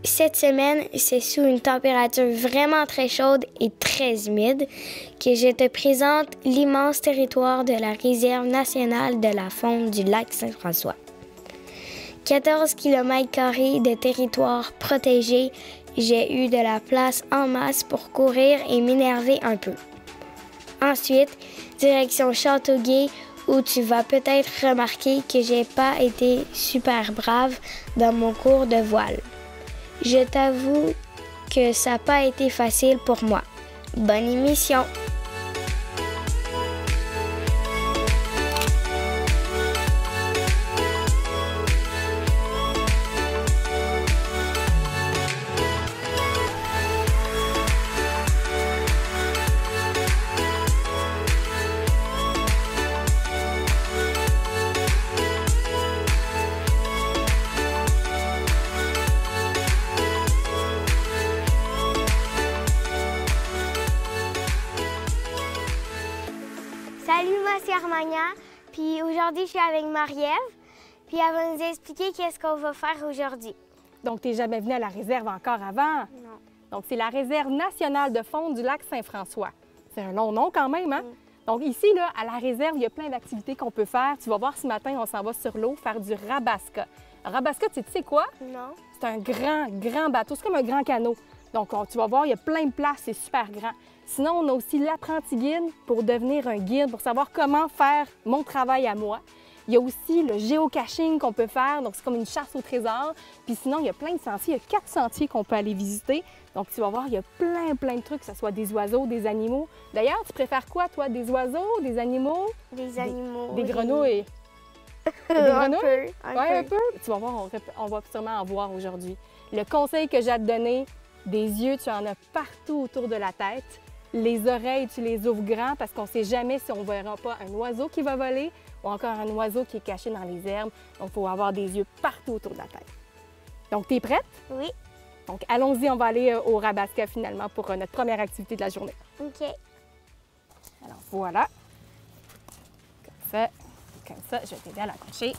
Cette semaine, c'est sous une température vraiment très chaude et très humide que je te présente l'immense territoire de la Réserve nationale de la faune du lac Saint-François. 14 km² de territoire protégé, j'ai eu de la place en masse pour courir et m'énerver un peu. Ensuite, direction Châteauguay, où tu vas peut-être remarquer que j'ai pas été super brave dans mon cours de voile. Je t'avoue que ça n'a pas été facile pour moi. Bonne émission! Salut, moi c'est Armagnan, puis aujourd'hui je suis avec Marie-Ève, puis elle va nous expliquer qu'est-ce qu'on va faire aujourd'hui. Donc, tu n'es jamais venu à la réserve encore avant? Non. Donc, c'est la Réserve nationale de faune du lac Saint-François. C'est un long nom quand même, hein? Donc, ici, là, à la réserve, il y a plein d'activités qu'on peut faire. Tu vas voir ce matin, on s'en va sur l'eau faire du rabasca. Rabasca, tu sais quoi? Non. C'est un grand bateau. C'est comme un grand canot. Donc, tu vas voir, il y a plein de places, c'est super grand. Sinon, on a aussi l'apprenti guide pour devenir un guide, pour savoir comment faire mon travail à moi. Il y a aussi le géocaching qu'on peut faire, donc c'est comme une chasse au trésor. Puis sinon, il y a plein de sentiers, il y a 4 sentiers qu'on peut aller visiter. Donc, tu vas voir, il y a plein de trucs, que ce soit des oiseaux, des animaux. D'ailleurs, tu préfères quoi, toi, des oiseaux, des animaux? Des animaux. Des grenouilles. Des grenouilles? Un peu. Tu vas voir, on va sûrement en voir aujourd'hui. Le conseil que j'ai à te donner, des yeux, tu en as partout autour de la tête. Les oreilles, tu les ouvres grands parce qu'on ne sait jamais si on ne verra pas un oiseau qui va voler ou encore un oiseau qui est caché dans les herbes. Donc, il faut avoir des yeux partout autour de la tête. Donc, tu es prête? Oui. Donc, allons-y, on va aller au Rabasca finalement pour notre première activité de la journée. OK. Alors, voilà. Comme ça, je vais t'aider à l'accrocher.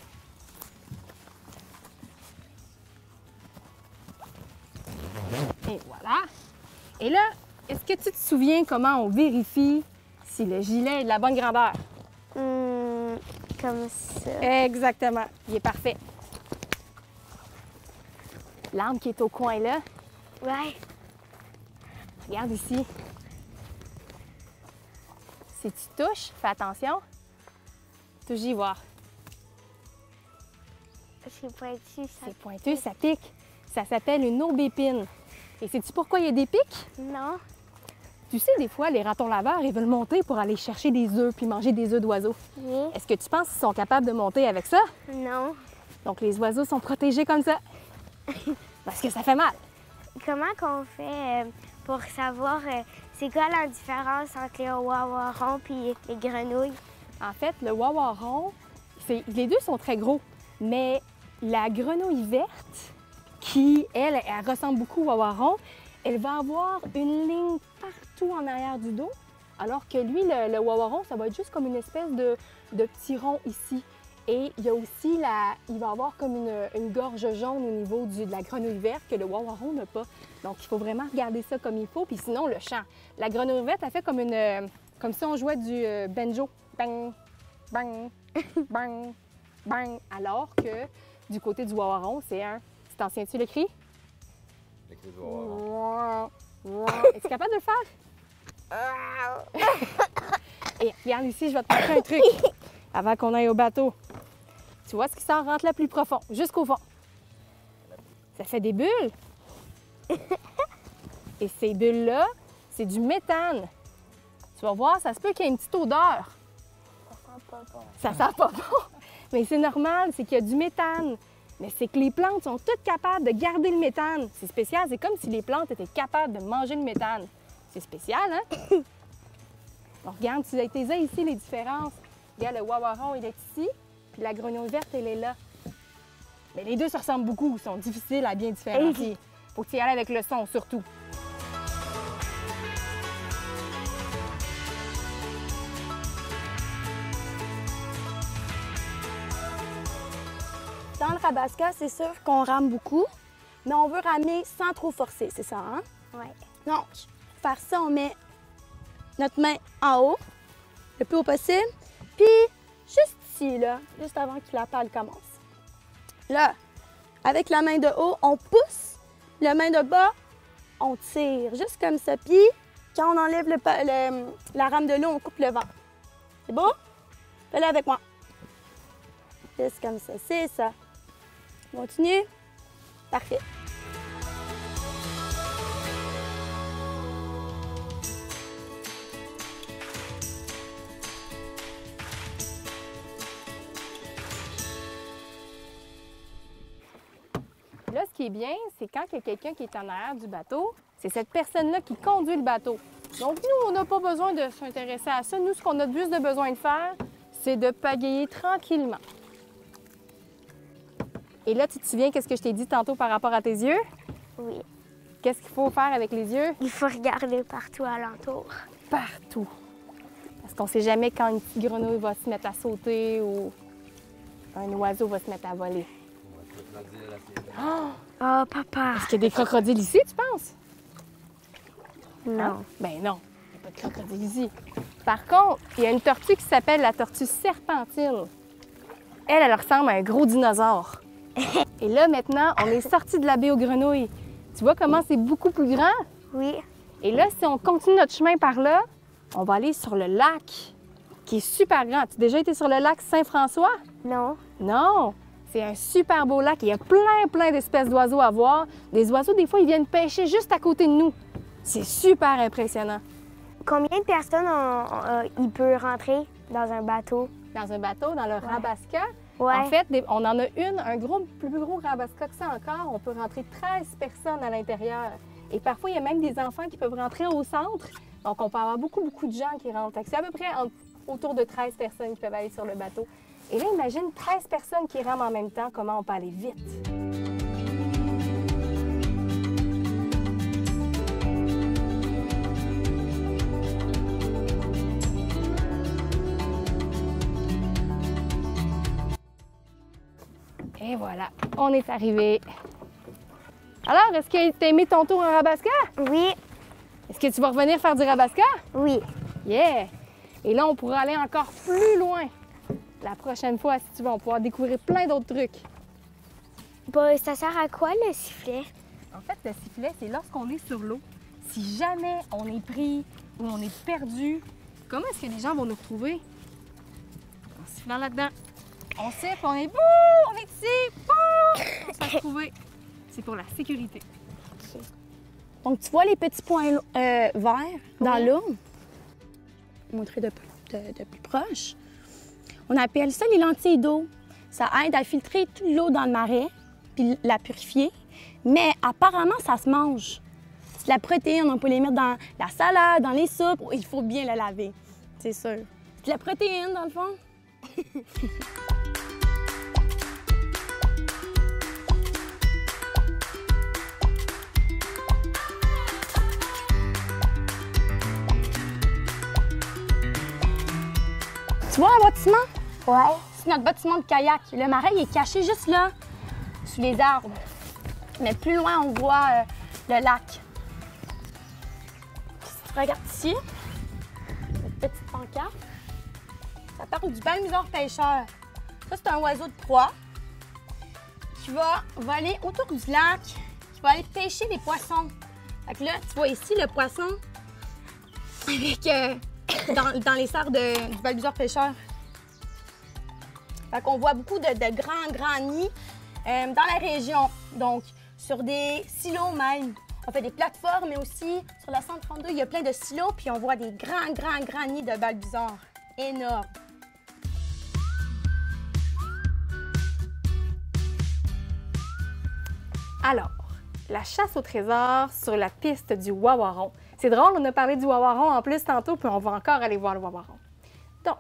Et voilà. Et là, est-ce que tu te souviens comment on vérifie si le gilet est de la bonne grandeur? Comme ça. Exactement. Il est parfait. L'arme qui est au coin là. Ouais. Regarde ici. Si tu touches, fais attention. Touche y voir. C'est pointu, ça. C'est pointu, ça pique. Ça s'appelle une aubépine. Et sais-tu pourquoi il y a des pics? Non. Tu sais, des fois, les ratons laveurs, ils veulent monter pour aller chercher des œufs puis manger des œufs d'oiseaux. Oui. Est-ce que tu penses qu'ils sont capables de monter avec ça? Non. Donc, les oiseaux sont protégés comme ça. Parce que ça fait mal. Comment qu'on fait pour savoir c'est quoi la différence entre les wawarons et les grenouilles? En fait, le wawaron, les deux sont très gros, mais la grenouille verte, qui, elle ressemble beaucoup au wawaron, elle va avoir une ligne partout en arrière du dos, alors que lui, le wawaron, ça va être juste comme une espèce de petit rond ici. Et il y a aussi, il va avoir comme une gorge jaune au niveau de la grenouille verte que le wawaron n'a pas. Donc, il faut vraiment regarder ça comme il faut. Puis sinon, le chant. La grenouille verte, elle fait comme si on jouait du banjo. Bang, bang, bang, bang. Alors que du côté du wawaron, c'est un... Tu t'en souviens-tu le cri? Le cri du wawaron. Es-tu capable de le faire? Et regarde ici, je vais te montrer un truc avant qu'on aille au bateau. Tu vois ce qui s'en rentre là plus profond, jusqu'au fond. Ça fait des bulles. Et ces bulles-là, c'est du méthane. Tu vas voir, ça se peut qu'il y ait une petite odeur. Ça sent pas bon. Ça sent pas bon. Mais c'est normal, c'est qu'il y a du méthane. Mais c'est que les plantes sont toutes capables de garder le méthane. C'est spécial, c'est comme si les plantes étaient capables de manger le méthane. C'est spécial, hein? On regarde, tu as ici les différences. Regarde, le wawaron, il est ici, puis la grenouille verte, elle est là. Mais les deux se ressemblent beaucoup, ils sont difficiles à bien différencier. Faut que tu y ailles avec le son, surtout. Dans le rabasca, c'est sûr qu'on rame beaucoup, mais on veut ramer sans trop forcer, c'est ça, hein? Oui. Donc, pour faire ça, on met notre main en haut, le plus haut possible, puis juste ici, là, juste avant que la palle commence. Là, avec la main de haut, on pousse, la main de bas, on tire, juste comme ça. Puis, quand on enlève la rame de l'eau, on coupe le vent. C'est beau? Fais-le avec moi. Juste comme ça, c'est ça. Continue. Parfait. Là, ce qui est bien, c'est quand il y a quelqu'un qui est en arrière du bateau, c'est cette personne-là qui conduit le bateau. Donc, nous, on n'a pas besoin de s'intéresser à ça. Nous, ce qu'on a juste de besoin de faire, c'est de pagayer tranquillement. Et là, tu te souviens qu'est-ce que je t'ai dit tantôt par rapport à tes yeux? Oui. Qu'est-ce qu'il faut faire avec les yeux? Il faut regarder partout alentour. Partout. Parce qu'on ne sait jamais quand une petite grenouille va se mettre à sauter ou un oiseau va se mettre à voler. Oh, papa! Est-ce qu'il y a des crocodiles ici, tu penses? Non. Ben non, il n'y a pas de crocodile ici. Par contre, il y a une tortue qui s'appelle la tortue serpentine. Elle ressemble à un gros dinosaure. Et là, maintenant, on est sorti de la baie aux grenouilles. Tu vois comment c'est beaucoup plus grand? Oui. Et là, si on continue notre chemin par là, on va aller sur le lac, qui est super grand. Tu as déjà été sur le lac Saint-François? Non. Non! C'est un super beau lac. Il y a plein d'espèces d'oiseaux à voir. Des oiseaux, des fois, ils viennent pêcher juste à côté de nous. C'est super impressionnant. Combien de personnes il peut rentrer dans un bateau? Dans un bateau, dans le Rabasca, Ouais. en fait, on en a un plus gros Rabasca que ça encore. On peut rentrer 13 personnes à l'intérieur. Et parfois, il y a même des enfants qui peuvent rentrer au centre. Donc, on peut avoir beaucoup de gens qui rentrent. C'est à peu près autour de 13 personnes qui peuvent aller sur le bateau. Et là, imagine 13 personnes qui rament en même temps, comment on peut aller vite. Et voilà, on est arrivé. Alors, est-ce que tu as aimé ton tour en Rabasca? Oui. Est-ce que tu vas revenir faire du Rabasca? Oui. Yeah! Et là, on pourra aller encore plus loin. La prochaine fois, si tu veux, on pourra découvrir plein d'autres trucs. Bah, ça sert à quoi, le sifflet? En fait, le sifflet, c'est lorsqu'on est sur l'eau. Si jamais on est pris ou on est perdu, comment est-ce que les gens vont nous retrouver? En sifflant là-dedans. On siffle, on est bouh! On est ici! Bouh! On s'est retrouvé. C'est pour la sécurité. Donc, tu vois les petits points verts dans l'eau? Je vais montrer de plus proche. On appelle ça les lentilles d'eau. Ça aide à filtrer toute l'eau dans le marais puis la purifier. Mais apparemment, ça se mange. C'est de la protéine. On peut les mettre dans la salade, dans les soupes. Il faut bien la laver, c'est sûr. C'est de la protéine, dans le fond. Tu vois un bâtiment? Ouais. C'est notre bâtiment de kayak. Le marais il est caché juste là, sous les arbres. Mais plus loin, on voit le lac. Puis si tu regardes ici, cette petite pancarte, ça parle du balmuseur pêcheur. Ça, c'est un oiseau de proie qui va voler autour du lac, qui va aller pêcher des poissons. Fait que là, tu vois ici le poisson avec... dans les serres du balmuseur pêcheur. Fait qu'on voit beaucoup de grands nids dans la région. Donc, sur des silos même. On fait des plateformes, mais aussi sur la 132, il y a plein de silos, puis on voit des grands nids de balbuzards. Énormes. Alors, la chasse au trésor sur la piste du Wawaron. C'est drôle, on a parlé du Wawaron en plus tantôt, puis on va encore aller voir le Wawaron. Donc,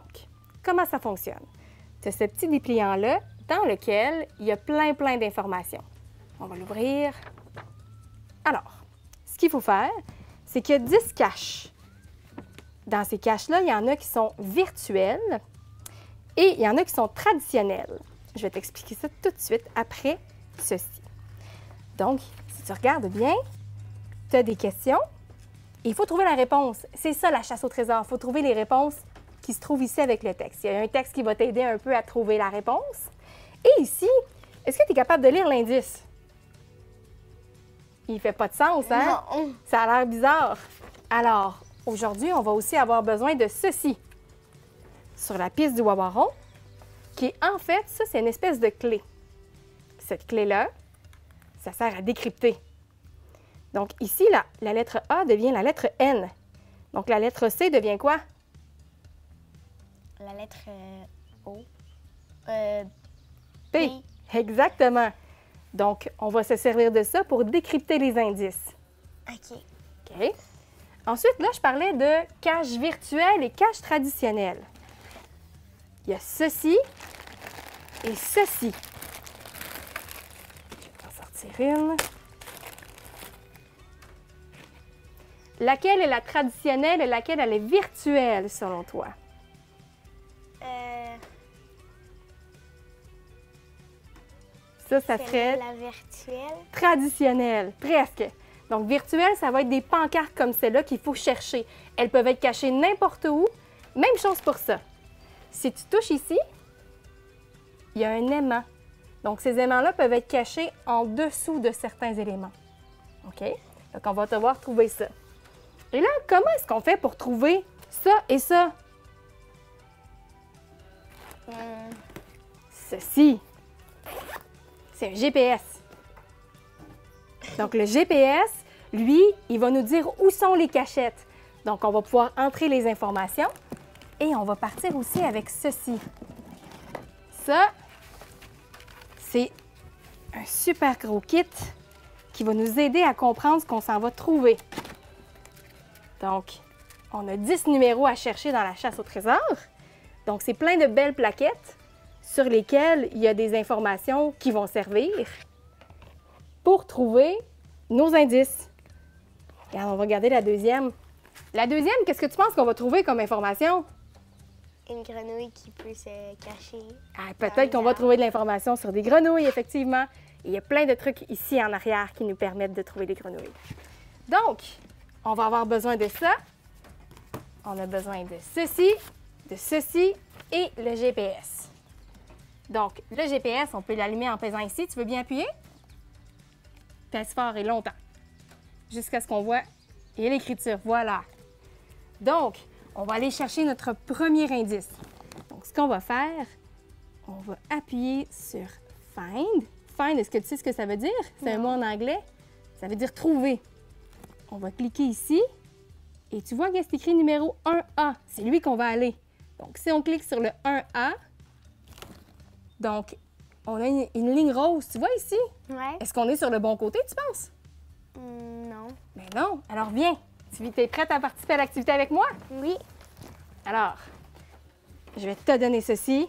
comment ça fonctionne? Tu as ce petit dépliant-là dans lequel il y a plein d'informations. On va l'ouvrir. Alors, ce qu'il faut faire, c'est qu'il y a 10 caches. Dans ces caches-là, il y en a qui sont virtuelles et il y en a qui sont traditionnelles. Je vais t'expliquer ça tout de suite après ceci. Donc, si tu regardes bien, tu as des questions et il faut trouver la réponse. C'est ça la chasse au trésor. Il faut trouver les réponses qui se trouvent ici avec le texte. Il y a un texte qui va t'aider un peu à trouver la réponse. Et ici, est-ce que tu es capable de lire l'indice? Il fait pas de sens, hein? Non. Ça a l'air bizarre. Alors, aujourd'hui, on va aussi avoir besoin de ceci. Sur la piste du Wawaron, qui est en fait, ça, c'est une espèce de clé. Cette clé-là, ça sert à décrypter. Donc ici, la lettre A devient la lettre N. Donc la lettre C devient quoi? La lettre O. P. Exactement. Donc, on va se servir de ça pour décrypter les indices. OK. OK? Ensuite, là, je parlais de cache virtuelle et cache traditionnelle. Il y a ceci et ceci. Je vais en sortir une. Laquelle est la traditionnelle et laquelle elle est virtuelle, selon toi? Ça serait la virtuelle. traditionnelle, presque. Donc, virtuelle, ça va être des pancartes comme celle-là qu'il faut chercher. Elles peuvent être cachées n'importe où. Même chose pour ça. Si tu touches ici, il y a un aimant. Donc, ces aimants-là peuvent être cachés en dessous de certains éléments. OK? Donc, on va devoir trouver ça. Et là, comment est-ce qu'on fait pour trouver ça et ça? Ceci. C'est un GPS. Donc, le GPS, lui, il va nous dire où sont les cachettes. Donc, on va pouvoir entrer les informations et on va partir aussi avec ceci. Ça, c'est un super gros kit qui va nous aider à comprendre ce qu'on s'en va trouver. Donc, on a 10 numéros à chercher dans la chasse au trésor. Donc, c'est plein de belles plaquettes sur lesquelles il y a des informations qui vont servir pour trouver nos indices. Regarde, on va regarder la deuxième. La deuxième, qu'est-ce que tu penses qu'on va trouver comme information? Une grenouille qui peut se cacher. Ah, peut-être qu'on va trouver de l'information sur des grenouilles, effectivement. Et il y a plein de trucs ici en arrière qui nous permettent de trouver des grenouilles. Donc, on va avoir besoin de ça. On a besoin de ceci et le GPS. Donc, le GPS, on peut l'allumer en pesant ici. Tu veux bien appuyer? Pèse fort et longtemps. Jusqu'à ce qu'on voit et l'écriture. Voilà. Donc, on va aller chercher notre premier indice. Donc, ce qu'on va faire, on va appuyer sur Find. Find, est-ce que tu sais ce que ça veut dire? C'est un mot en anglais. Ça veut dire trouver. On va cliquer ici et tu vois qu'il y a écrit numéro 1A. C'est lui qu'on va aller. Donc, si on clique sur le 1A, donc, on a une ligne rose. Tu vois ici? Ouais. Est-ce qu'on est sur le bon côté, tu penses? Non. Mais non. Alors, viens. Tu es prête à participer à l'activité avec moi? Oui. Alors, je vais te donner ceci.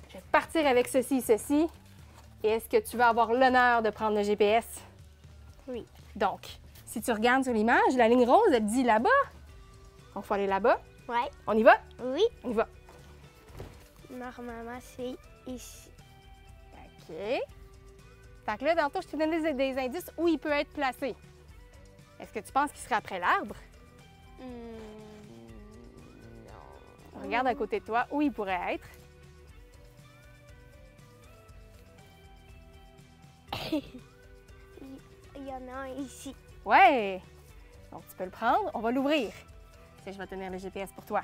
Je vais partir avec ceci et ceci. Et est-ce que tu vas avoir l'honneur de prendre le GPS? Oui. Donc, si tu regardes sur l'image, la ligne rose, elle dit là-bas. Donc, il faut aller là-bas. Ouais. On y va? Oui. On y va. Normalement, c'est ici. OK. Fait que là, tantôt, je t'ai donné des indices où il peut être placé. Est-ce que tu penses qu'il serait après l'arbre? Non. Regarde à côté de toi où il pourrait être. Il y en a un ici. Ouais! Donc, tu peux le prendre. On va l'ouvrir. Je vais tenir le GPS pour toi.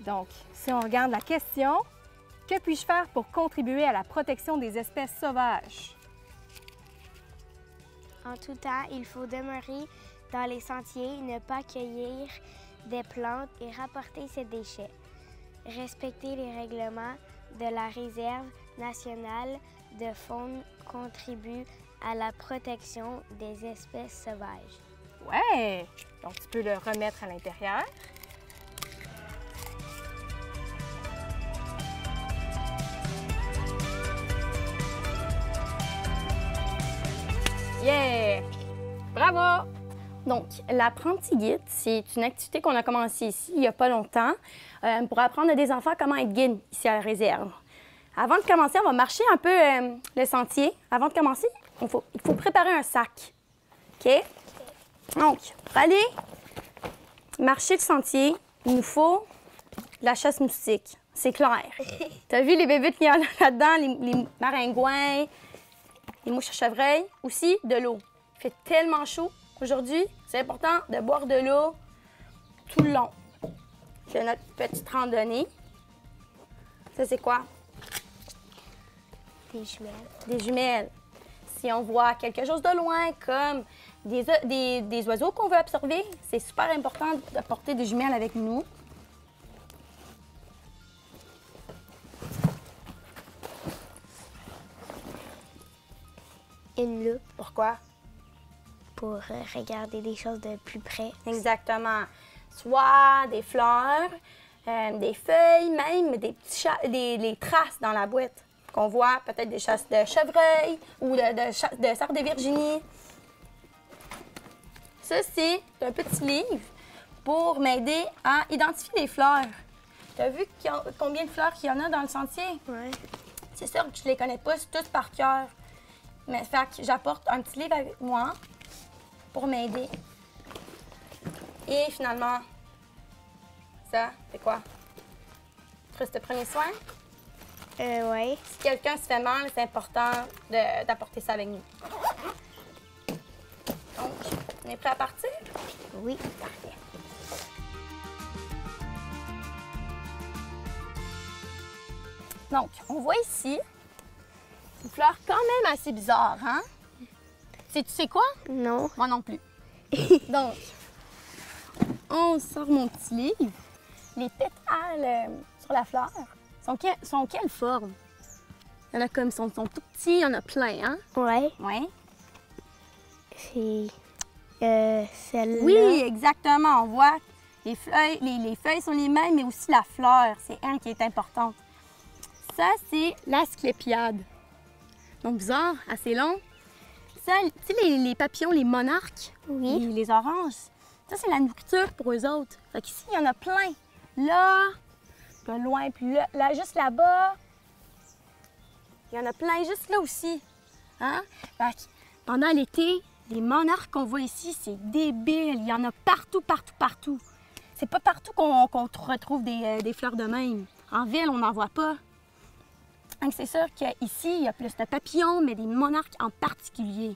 Donc, si on regarde la question, que puis-je faire pour contribuer à la protection des espèces sauvages? En tout temps, il faut demeurer dans les sentiers, ne pas cueillir des plantes et rapporter ses déchets. Respecter les règlements de la réserve nationale de faune contribue à la protection des espèces sauvages. Ouais! Donc, tu peux le remettre à l'intérieur. Yeah! Bravo! Donc, l'apprenti guide, c'est une activité qu'on a commencée ici il n'y a pas longtemps pour apprendre à des enfants comment être guide ici à la réserve. Avant de commencer, on va marcher un peu le sentier. Avant de commencer, il faut préparer un sac. OK? Donc, pour aller marcher le sentier, il nous faut de la chasse moustique. C'est clair. Tu as vu les bébés qu'il y a là-dedans, les maringouins, les mouches à chevreuil, aussi de l'eau. Il fait tellement chaud aujourd'hui, c'est important de boire de l'eau tout le long. C'est notre petite randonnée. Ça, c'est quoi? Des jumelles. Des jumelles. Si on voit quelque chose de loin, comme des oiseaux qu'on veut observer, c'est super important de porter des jumelles avec nous. Une loupe Pourquoi? pour regarder des choses de plus près. Exactement. Soit des fleurs, des feuilles, même des traces dans la boîte qu'on voit, peut-être des chasses de chevreuil ou de cerf de Virginie. Ça, c'est un petit livre pour m'aider à identifier les fleurs. Tu as vu combien de fleurs qu'il y en a dans le sentier? Ouais. C'est sûr que je les connais pas toutes par cœur. Mais fait que j'apporte un petit livre avec moi pour m'aider. Et finalement, ça, c'est quoi? Tu te prenez soin? Ouais. Si quelqu'un se fait mal, c'est important d'apporter ça avec nous. Donc, on est prêt à partir? Oui. Parfait. Donc, on voit ici une fleur quand même assez bizarre, hein? Tu sais quoi? Non. Moi non plus. Donc, on sort mon petit livre. Les pétales sur la fleur sont quelle forme? Il y en a comme, sont tout petits, il y en a plein, hein? Ouais. Oui. C'est celle-là. Oui, exactement. On voit les feuilles sont les mêmes, mais aussi la fleur. C'est elle qui est importante. Ça, c'est l'asclépiade. Donc, bizarre, assez long. Ça, tu sais, les papillons, les monarques, Oui. les oranges, ça, c'est la nourriture pour eux autres. Fait qu'ici, il y en a plein. Là, plus loin, puis là, juste là-bas. Il y en a plein juste là aussi. Hein? Fait que pendant l'été, les monarques qu'on voit ici, c'est débile. Il y en a partout, partout, partout. C'est pas partout qu'on retrouve des fleurs de même. En ville, on n'en voit pas. Donc, c'est sûr qu'ici, il y a plus de papillons, mais des monarques en particulier.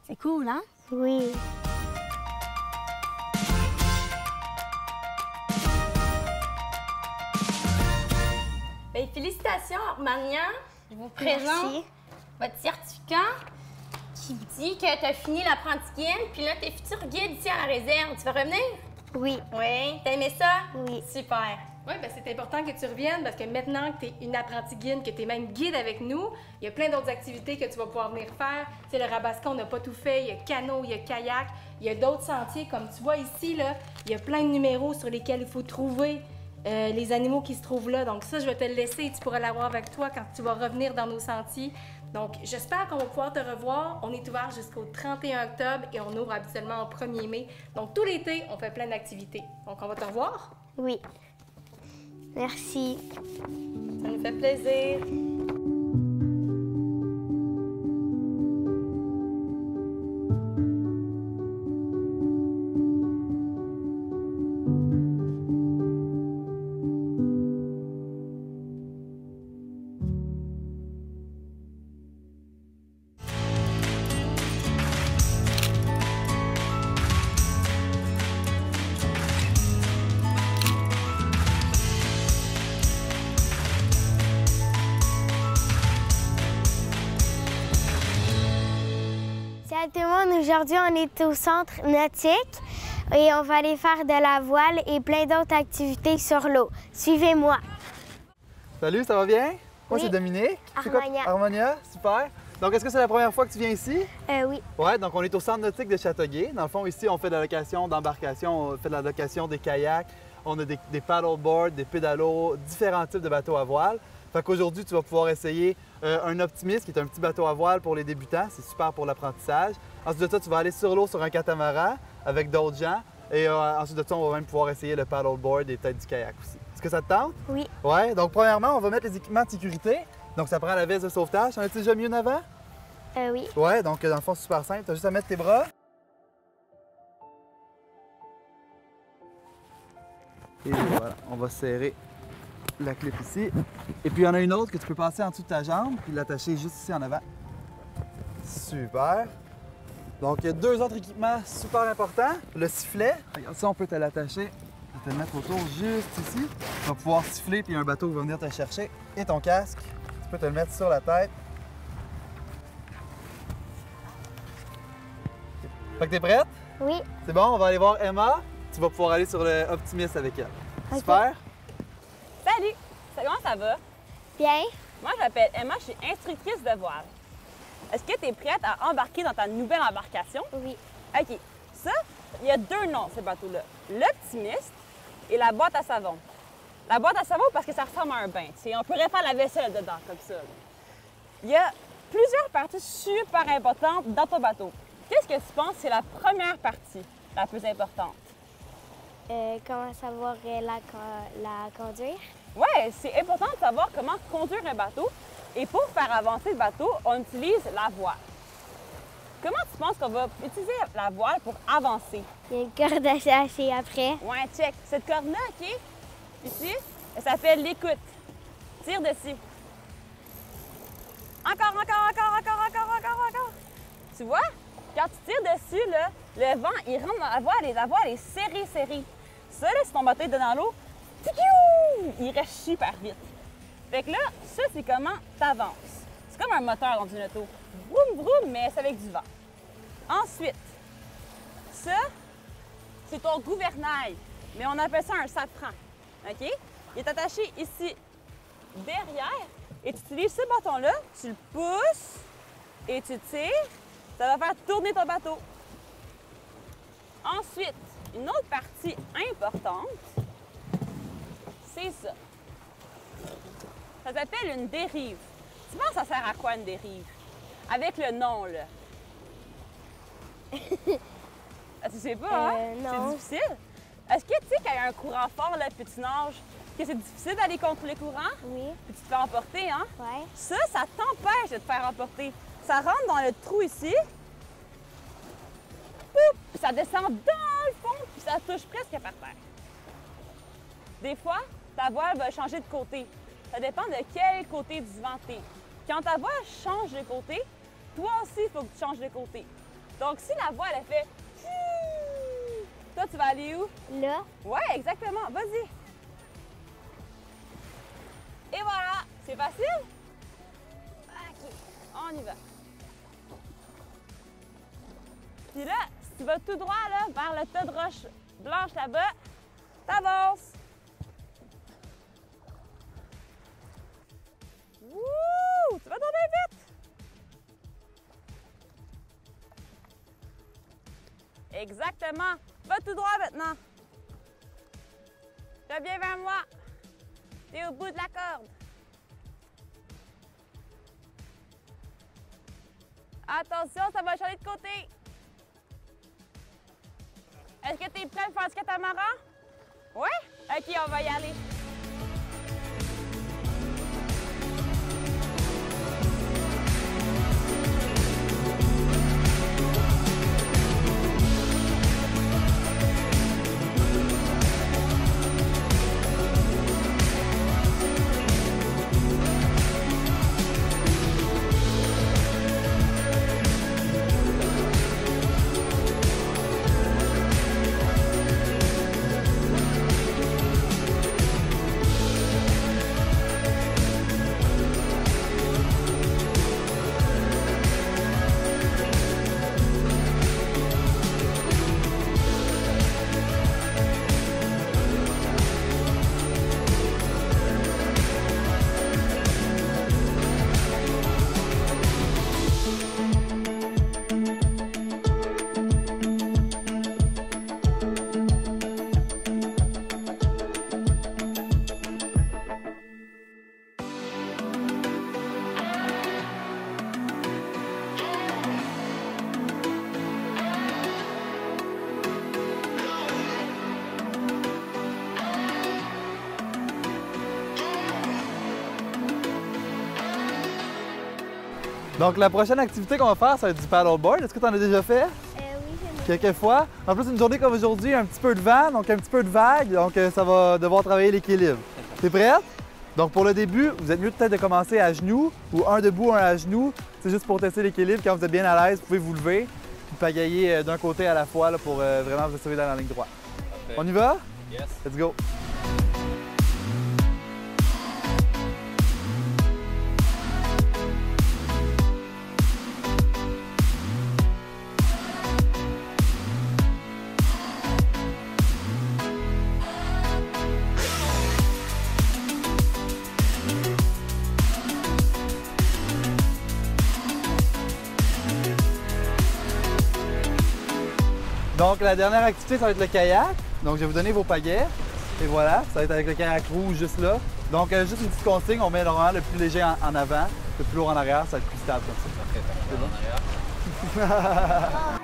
C'est cool, hein? Oui. Bien, félicitations, Armania. Je vous présente Merci. votre certificat qui vous dit que tu as fini l'apprenti guide, puis là, tu es futur guide ici à la réserve. Tu vas revenir? Oui. Oui. T'as aimé ça? Oui. Super. Oui, bien, c'est important que tu reviennes parce que maintenant que tu es une apprentie guide, que tu es même guide avec nous, il y a plein d'autres activités que tu vas pouvoir venir faire. Tu sais, le Rabasca, on n'a pas tout fait. Il y a canot, il y a kayak, il y a d'autres sentiers. Comme tu vois ici, là, il y a plein de numéros sur lesquels il faut trouver les animaux qui se trouvent là. Donc ça, je vais te le laisser et tu pourras l'avoir avec toi quand tu vas revenir dans nos sentiers. Donc, j'espère qu'on va pouvoir te revoir. On est ouvert jusqu'au 31 octobre et on ouvre habituellement au 1er mai. Donc, tout l'été, on fait plein d'activités. Donc, on va te revoir. Oui. Merci. Ça nous fait plaisir. Salut tout le monde, aujourd'hui on est au centre nautique et on va aller faire de la voile et plein d'autres activités sur l'eau. Suivez-moi. Salut, ça va bien? Moi, Oui. c'est Dominique. C'est quoi? Harmonia. Harmonia, super. Donc, est-ce que c'est la première fois que tu viens ici? Oui. Ouais, donc on est au centre nautique de Châteauguay. Dans le fond, ici, on fait de la location d'embarcation, on fait de la location des kayaks, on a des paddleboards, des pédalos, différents types de bateaux à voile. Fait qu'aujourd'hui, tu vas pouvoir essayer un Optimist, qui est un petit bateau à voile pour les débutants. C'est super pour l'apprentissage. Ensuite de ça, tu vas aller sur l'eau sur un catamaran avec d'autres gens. Et ensuite de ça, on va même pouvoir essayer le paddleboard et peut-être du kayak aussi. Est-ce que ça te tente? Oui. Ouais, donc premièrement, on va mettre les équipements de sécurité. Donc ça prend la veste de sauvetage. T'en as-tu déjà mis une avant? Oui. Ouais, donc dans le fond, c'est super simple. Tu as juste à mettre tes bras. Et voilà, on va serrer la clip ici. Et puis il y en a une autre que tu peux passer en dessous de ta jambe puis l'attacher juste ici en avant. Super. Donc il y a deux autres équipements super importants. Le sifflet, regarde ça, on peut te l'attacher et te le mettre autour juste ici. Tu vas pouvoir siffler puis il y a un bateau qui va venir te chercher. Et ton casque, tu peux te le mettre sur la tête. Fait que t'es prête? Oui. C'est bon, on va aller voir Emma. Tu vas pouvoir aller sur le Optimist avec elle. Ok. Super. Salut! Comment ça va? Bien. Moi, je m'appelle Emma, je suis instructrice de voile. Est-ce que tu es prête à embarquer dans ta nouvelle embarcation? Oui. OK. Ça, il y a deux noms, ces bateaux-là. L'Optimiste et la boîte à savon. La boîte à savon, parce que ça ressemble à un bain. On pourrait faire la vaisselle dedans, comme ça. Là. Il y a plusieurs parties super importantes dans ton bateau. Qu'est-ce que tu penses c'est la première partie, la plus importante? Comment savoir la conduire? Ouais, c'est important de savoir comment conduire un bateau. Et pour faire avancer le bateau, on utilise la voile. Comment tu penses qu'on va utiliser la voile pour avancer? Il y a une corde attachée après. Ouais, check. Cette corde-là, OK? Ici, elle s'appelle l'écoute. Tire dessus. Encore. Tu vois? Quand tu tires dessus, là, le vent, il rentre dans la voile et la voile est serrée. Ça, là, si ton bateau est dans l'eau, il reste super vite. Fait que là, ça, c'est comment t'avances. C'est comme un moteur dans une auto. Vroom, vroom, mais c'est avec du vent. Ensuite, ça, c'est ton gouvernail. Mais on appelle ça un safran. OK? Il est attaché ici, derrière. Et tu utilises ce bâton-là, tu le pousses et tu tires. Ça va faire tourner ton bateau. Ensuite, une autre partie importante, c'est ça. Ça s'appelle une dérive. Tu penses que ça sert à quoi une dérive? Avec le nom, là. Ah, tu sais pas, hein? Non. C'est difficile. Est-ce que tu sais qu'il y a un courant fort, là, puis tu nages, que c'est difficile d'aller contre le courant? Oui. Puis tu te fais emporter, hein? Ouais. Ça t'empêche de te faire emporter. Ça rentre dans le trou ici, poup, puis ça descend dans le fond, puis ça touche presque par terre. Des fois, ta voile va changer de côté. Ça dépend de quel côté du vent t'es. Quand ta voile change de côté, toi aussi, il faut que tu changes de côté. Donc, si la voile, elle fait... Toi, tu vas aller où? Là. Ouais, exactement. Vas-y. Et voilà. C'est facile? OK. On y va. Puis là, si tu vas tout droit là, vers le tas de roches blanches là-bas, t'avances. Wouh! Tu vas tomber vite! Exactement. Va tout droit maintenant. Reviens vers moi. T'es au bout de la corde. Attention, ça va changer de côté. Est-ce que tu es prêt à faire du catamaran? Oui? OK, on va y aller. Donc, la prochaine activité qu'on va faire, ça va être du paddleboard. Est-ce que tu en as déjà fait? Oui, Quelques fois. En plus, une journée comme aujourd'hui, un petit peu de vent, donc un petit peu de vague, donc ça va devoir travailler l'équilibre. T'es prête? Donc, pour le début, vous êtes mieux peut-être de commencer à genoux ou un debout, un à genoux. C'est juste pour tester l'équilibre. Quand vous êtes bien à l'aise, vous pouvez vous lever puis pagailler d'un côté à la fois là, pour vraiment vous assurer d'aller dans la ligne droite. Parfait. On y va? Yes. Let's go! Donc, la dernière activité, ça va être le kayak. Donc, je vais vous donner vos pagaies. Et voilà, ça va être avec le kayak rouge juste là. Donc, juste une petite consigne, on met normalement le plus léger en avant, le plus lourd en arrière, ça va être plus stable comme ça. Parfait. En arrière.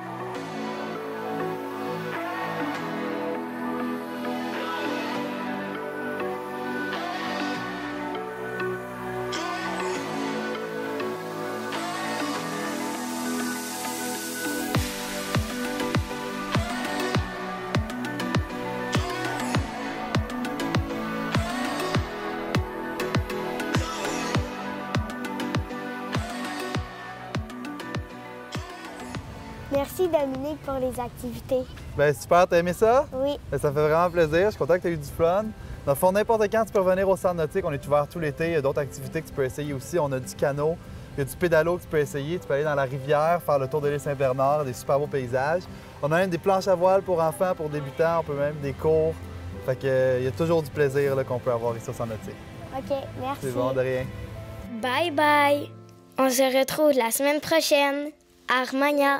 Merci Dominique pour les activités. Bien, super, t'as aimé ça? Oui. Bien, ça fait vraiment plaisir. Je suis content que tu aies eu du fun. Dans le fond, n'importe quand, tu peux revenir au centre nautique. On est ouvert tout l'été. Il y a d'autres activités que tu peux essayer aussi. On a du canot, il y a du pédalo que tu peux essayer. Tu peux aller dans la rivière, faire le tour de l'île Saint-Bernard, des super beaux paysages. On a même des planches à voile pour enfants, pour débutants. On peut même des cours. Fait que, il y a toujours du plaisir là, qu'on peut avoir ici au centre nautique. OK, merci. C'est bon, de rien. Bye bye. On se retrouve la semaine prochaine. Armagna.